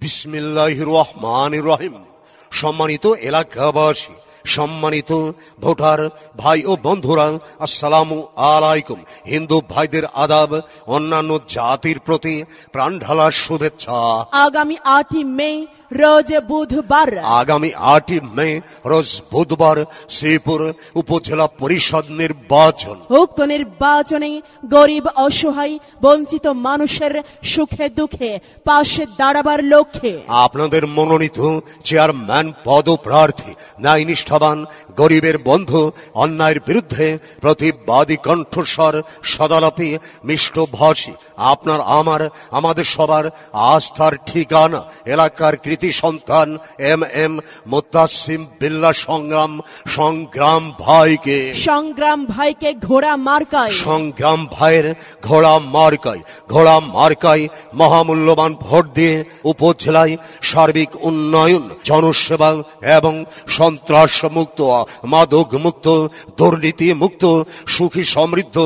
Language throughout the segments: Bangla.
বিসমিল্লাহির রহমানির রহিম। সম্মানিত এলাকাবাসী, সম্মানিত ভোটার ভাই ও বন্ধুরা, আসসালামু আলাইকুম। হিন্দু ভাইদের আদাব, অন্যান্য জাতির প্রতি প্রাণ ঢালার শুভেচ্ছা। আগামী 8 মে রোজ বুধবার শ্রীপুর উপজেলা পরিষদ নির্বাচন। উক্ত নির্বাচনে গরিব, অসহায়, বঞ্চিত মানুষের সুখে দুঃখে পাশে দাঁড়াবার লক্ষ্যে আপনাদের মনোনীত চেয়ারম্যান পদপ্রার্থী, ন্যায় নিষ্ঠাবান, গরিবের বন্ধু, অন্যায়ের বিরুদ্ধে প্রতিবাদী কণ্ঠস্বর, সদালাপী, মিষ্টভাষী, আপনার আমাদের সবার আস্থার ঠিকানা এলাকার কৃতি সন্তান এম মুতাসিম বিল্লাহ সংগ্রাম ভাইকে ঘোড়া মার্কায়, সংগ্রাম ভাইয়ের ঘোড়া মার্কায় মহামূল্যবান ভোট দিয়ে উপজেলায় সার্বিক উন্নয়ন, জনসেবা এবং সন্ত্রাস মুক্ত, মাদক মুক্ত, দুর্নীতি মুক্ত, সুখী সমৃদ্ধ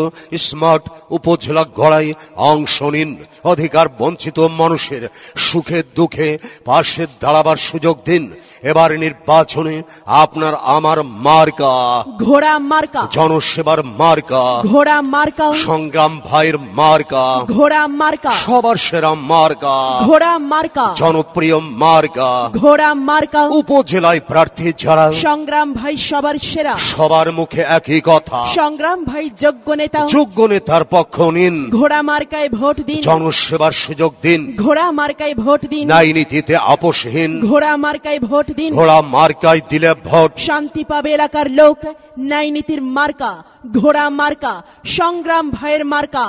স্মার্ট উপজেলা গড়ায় অংশ নিন। অধিকার বঞ্চিত মানুষের সুখে দুঃখে পাশে দাঁড়াবার সুযোগ দিন। এবার নির্বাচনে আপনার আমার মার্কা ঘোড়া মার্কা, জনসেবার মার্কা ঘোড়া মার্কা, সংগ্রাম ভাইয়ের মার্কা ঘোড়া মার্কা, সবার সেরা মার্কা ঘোড়া মার্কা, জনপ্রিয় মার্কা ঘোড়া মার্কা। উপজেলায় প্রার্থী যারা, সংগ্রাম ভাই সবার সেরা, সবার মুখে একই কথা, সংগ্রাম ভাই যোগ্য নেতার পক্ষ নিন। ঘোড়া মার্কায় ভোট দিন, জনসেবার সুযোগ দিন। ঘোড়া মার্কায় ভোট দিন, ন্যায় নীতিতে আপোষহীন। ঘোড়া মার্কায় ভোট দিন, ঘোড়া মার্কায় দিলে ভোট শান্তি পাবে এলাকার লোক। ন্যায় নীতির মার্কা ঘোড়া মার্কা, সংগ্রাম ভাইয়ের মার্কা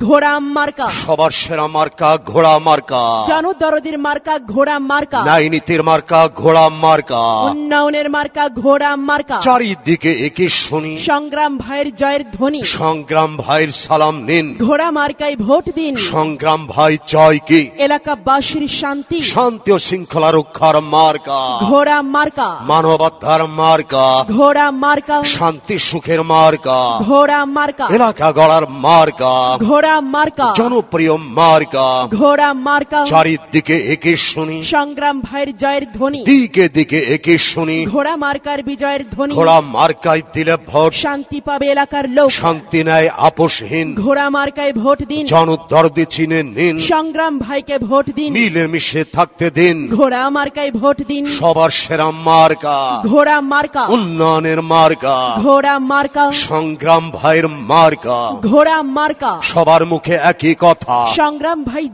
ঘোড়া মার্কা, সবার সেরা মার্কা ঘোড়া মার্কা, জনদরদির মার্কা ঘোড়া মার্কা, ন্যায় নীতির মার্কা ঘোড়া মার্কা, উন্নয়নের মার্কা ঘোড়া মার্কা। চারিদিকে একই শুনি সংগ্রাম ভাইয়ের জয়ের ধ্বনি, সংগ্রাম ভাইয়ের সালাম নিন। ঘোড়া মার্কায় ভোট দিন, সংগ্রাম ভাই জয় কি, এলাকাবাসীর শান্তি ও শৃঙ্খলা রক্ষার মার্কা ঘোড়া মার্কা, মানবতার মার্কা ঘোড়া মার্কা, শান্তি সুখের মার্কা ঘোড়া মার্কা, এলাকা গড়ার মার্কা ঘোড়া মার্কা, জনপ্রিয় মার্কা ঘোড়া মার্কা। চারিদিকে একই শুনি সংগ্রাম ভাইয়ের জয়ের ধ্বনি, দিকে দিকে একই শুনি ঘোড়া মার্কার বিজয়ের ধ্বনি। ঘোড়া মার্কায় দিলে ভোট শান্তি পাবে এলাকার লোক, শান্তি ন্যায় আপোষহীন। ঘোড়া মার্কায় ভোট দিন, জনদরদি চিনে নিন। সংগ্রাম ভাইকে ভোট দিন, মিলেমিশে থাকতে দিন। ঘোড়া মার্কায় ভোট দিন, সবার সেরা মার্কা ঘোড়া মার্কা, উন্নয়নের মার্কা ঘোড়া মার্কা, সংগ্রাম ভাইয়ের মার্কা ঘোড়া মার্কা। সবার মুখে একই কথা, সংগ্রাম ভাই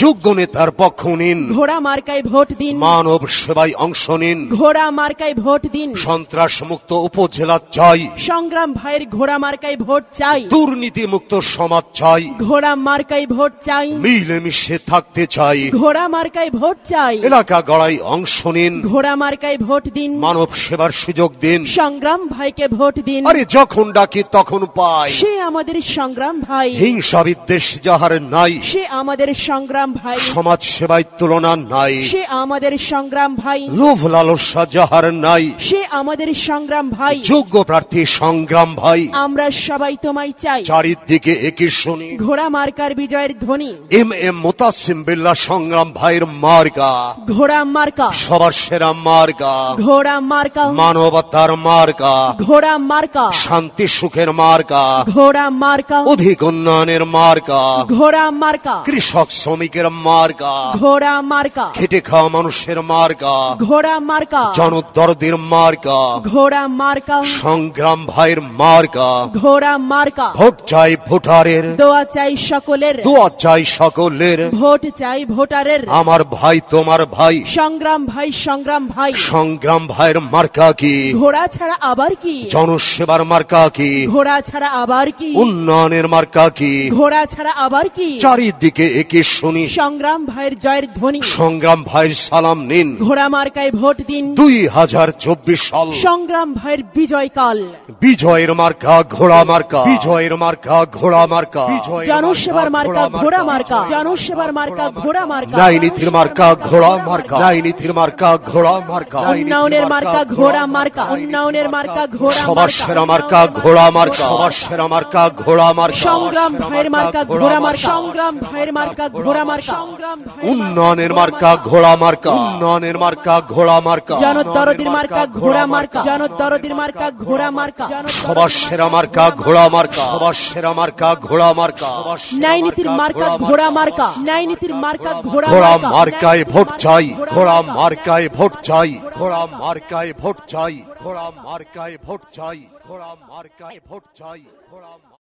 যোগ্য নেতার পক্ষ নিন। ঘোড়া মার্কায় ভোট দিন, মানব সেবায় অংশ নিন। ঘোড়া মার্কায় ভোট দিন, সন্ত্রাস মুক্ত উপজেলা চাই। সংগ্রাম ভাইয়ের ঘোড়া মার্কায় ভোট চাই। দুর্নীতি মুক্ত সমাজ চাই। ঘোড়া মার্কায় ভোট চাই। মিলেমিশে থাকতে চাই। ঘোড়া মার্কায় ভোট চাই। এলাকা গড়ায় অংশ নিন। ঘোড়া মার্কায় ভোট দিন, মানব সেবার সুযোগ দিন। সংগ্রাম ভাইকে ভোট দিন। আরে যখন ডাকি তখন পাই, সে আমাদের সংগ্রাম ভাই। হিংসা বিদ্বেষ যাহার নাই, সে আমাদের সংগ্রাম ভাই। সমাজ সেবায় তুলনা নাই, সে আমাদের সংগ্রাম ভাই। লোভ লালসা যাহার নাই, সে আমাদের সংগ্রাম ভাই। যোগ্য প্রার্থী সংগ্রাম ভাই। আমরা সবাই তোমায় চাই। চারিদিকে একই শুনি ঘোড়া মার্কার বিজয়ের ধ্বনি, এম মুতাসিম বিল্লাহ সংগ্রাম ভাইয়ের মার্কা ঘোড়া মার্কা, সবার সেরা মার্কা ঘোড়া মার্কা, মানবতার মার্কা ঘোড়া মার্কা, শান্তি সুখের মার্কা ঘোড়া মার্কা, অধিক উন্নয়নের মার্কা ঘোড়া মার্কা, কৃষক শ্রমিকের মার্কা ঘোড়া মার্কা, খেটে খাওয়া মানুষের মার্কা ঘোড়া মার্কা, জনদরদির মার্কা ঘোড়া মার্কা, সংগ্রাম ভাইয়ের মার্কা ঘোড়া মার্কা। ভোট চাই ভোটারের, দোয়া চাই সকলের, দোয়া চাই সকলের, ভোট চাই ভোটারের। আমার ভাই তোমার ভাই সংগ্রাম ভাই, সংগ্রাম ভাই। সংগ্রাম ভাইয়ের মার্কা কি, ঘোড়া ছাড়া আবার কি, জনসেবার মার্কা কি, ঘোড়া ছাড়া আবার কি, উন্নয়নের মার্কা কি, ঘোড়া ছাড়া আবার কি। চারিদিকে একই শুনি সংগ্রাম ভাইয়ের জয়ের ধ্বনি, সংগ্রাম ভাইয়ের সালাম নিন। ঘোড়া মার্কায় ভোট দিন। 2024 সাল সংগ্রাম ভাইয়ের বিজয়কাল, বিজয়ের মার্কা ঘোড়া মার্কা, বিজয়ের মার্কা ঘোড়া মার্কা, জনসেবার মার্কা ঘোড়া মার্কা, জনসেবার মার্কা ঘোড়া মার্কা, ন্যায় নীতির মার্কা ঘোড়া মার্কা, ন্যায় নীতির মার্কা ঘোড়া মার্কা, উন্নয়নের মার্কা ঘোড়া মার্কা, উন্নয়নের মার্কা ঘোড়া সবার সেরা মার্কা ঘোড়া মার্কা, সবার সেরা মার্কা ঘোড়া মার্কা, সংগ্রাম ভাইয়ের মার্কা ঘোড়া মার্কা, সংগ্রাম ভাইয়ের মার্কা ঘোড়া মার্কা, উন্নয়নের মার্কা ঘোড়া মার্কা, উন্নয়নের মার্কা ঘোড়া মার্কা, জনদরদির মার্কা ঘোড়া মার্কা, জনদরদির মার্কা ঘোড়া মার্কা, সবার সেরা মার্কা ঘোড়া মার্কা, সবার সেরা মার্কা ঘোড়া মার্কা, ন্যায় নীতির মার্কা ঘোড়া মার্কা, ন্যায় নীতির মার্কা ঘোড়া ঘোড়া মার্কা, মার্কায় ভোট চাই, ঘোড়া মার্কায় ভোট চাই, ঘোড়া মার্কায় ভোট চাই, ঘোড়া মার্কায় ভোট চাই, ঘোড়া মার্কায় ভোট চাই, ঘোড়া